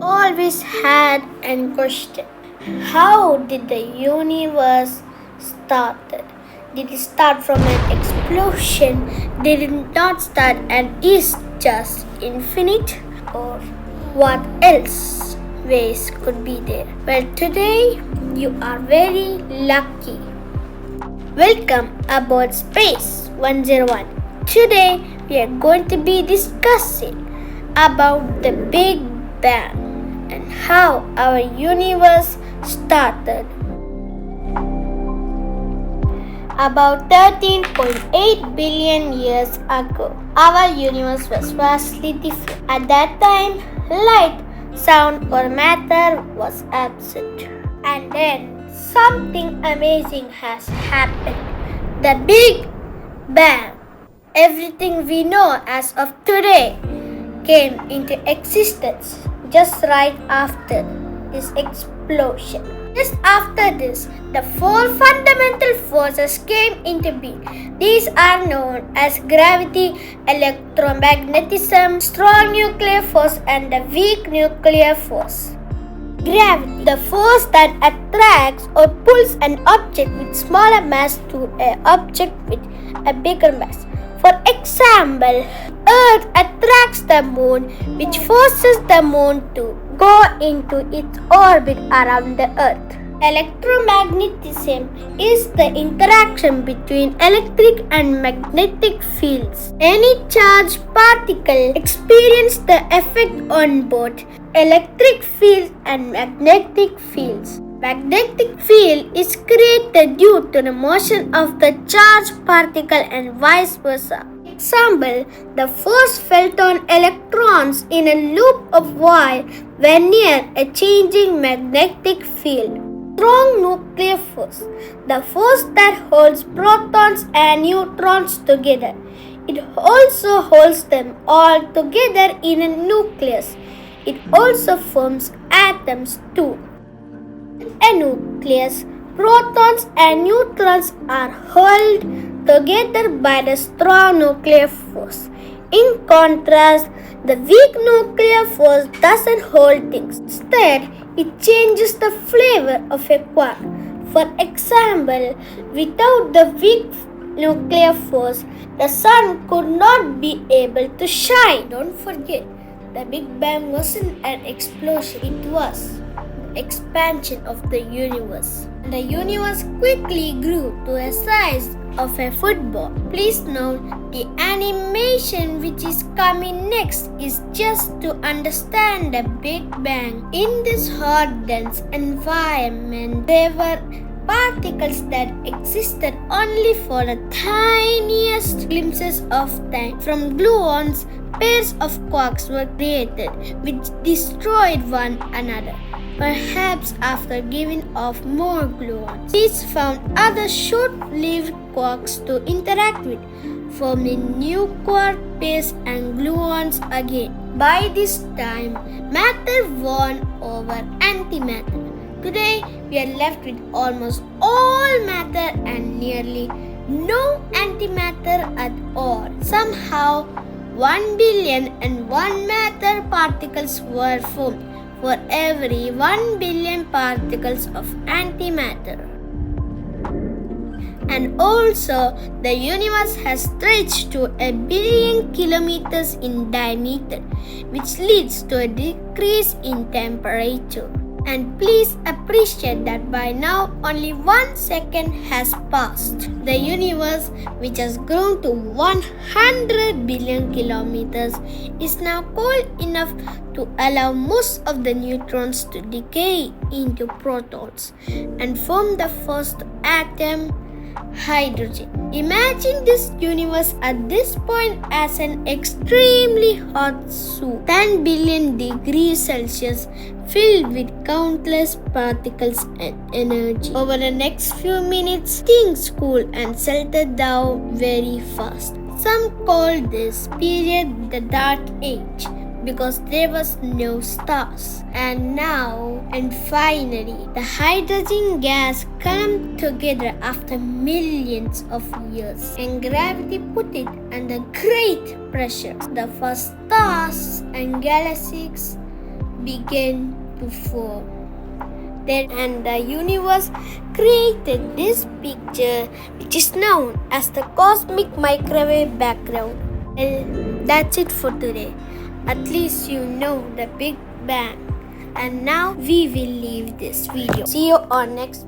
Always had a question. How did the universe started? Did it start from an explosion? Did it not start and is just infinite? Or what else ways could be there? Well, today you are very lucky. Welcome aboard Space 101. Today we are going to be discussing about the Big Bang and how our universe started. About 13.8 billion years ago, our universe was vastly different. At that time, light, sound, or matter was absent. And then something amazing has happened. The Big Bang. Everything we know as of today came into existence just right after this explosion. Just after this, the four fundamental forces came into being. These are known as gravity, electromagnetism, strong nuclear force, and the weak nuclear force. Gravity, the force that attracts or pulls an object with smaller mass to an object with a bigger mass. For example, Earth attracts the moon, which forces the moon to go into its orbit around the Earth. Electromagnetism is the interaction between electric and magnetic fields. Any charged particle experiences the effect on both electric fields and magnetic fields. Magnetic field is created due to the motion of the charged particle and vice versa. Example, the force felt on electrons in a loop of wire when near a changing magnetic field. Strong nuclear force, the force that holds protons and neutrons together. It also holds them all together in a nucleus. It also forms atoms too. A nucleus, protons and neutrons are held together by the strong nuclear force. In contrast, the weak nuclear force doesn't hold things. Instead, it changes the flavor of a quark. For example, without the weak nuclear force, the sun could not be able to shine. Don't forget, the Big Bang wasn't an explosion, it was expansion of the universe. The universe quickly grew to a size of a football. Please note the animation which is coming next is just to understand the Big Bang. In this hot, dense environment, there were particles that existed only for the tiniest glimpses of time. From gluons, pairs of quarks were created which destroyed one another. Perhaps after giving off more gluons, these found other short-lived quarks to interact with, forming new quark pairs and gluons again. By this time, matter won over antimatter. Today, we are left with almost all matter and nearly no antimatter at all. Somehow, 1 billion and 1 matter particles were formed for every 1 billion particles of antimatter. And also, the universe has stretched to 1 billion kilometers in diameter, which leads to a decrease in temperature. And please appreciate that by now only 1 second has passed. The universe, which has grown to 100 billion kilometers, is now cold enough to allow most of the neutrons to decay into protons and form the first atom, hydrogen. Imagine this universe at this point as an extremely hot soup, 10 billion degrees Celsius, filled with countless particles and energy. Over the next few minutes, things cool and settled down very fast. Some call this period the Dark Age. because there was no stars. And finally, the hydrogen gas came together after millions of years, and gravity put it under great pressure. The first stars and galaxies began to form. And the universe created this picture, which is known as the cosmic microwave background. Well, that's it for today. At least you know the Big Bang. And now we will leave this video. See you on next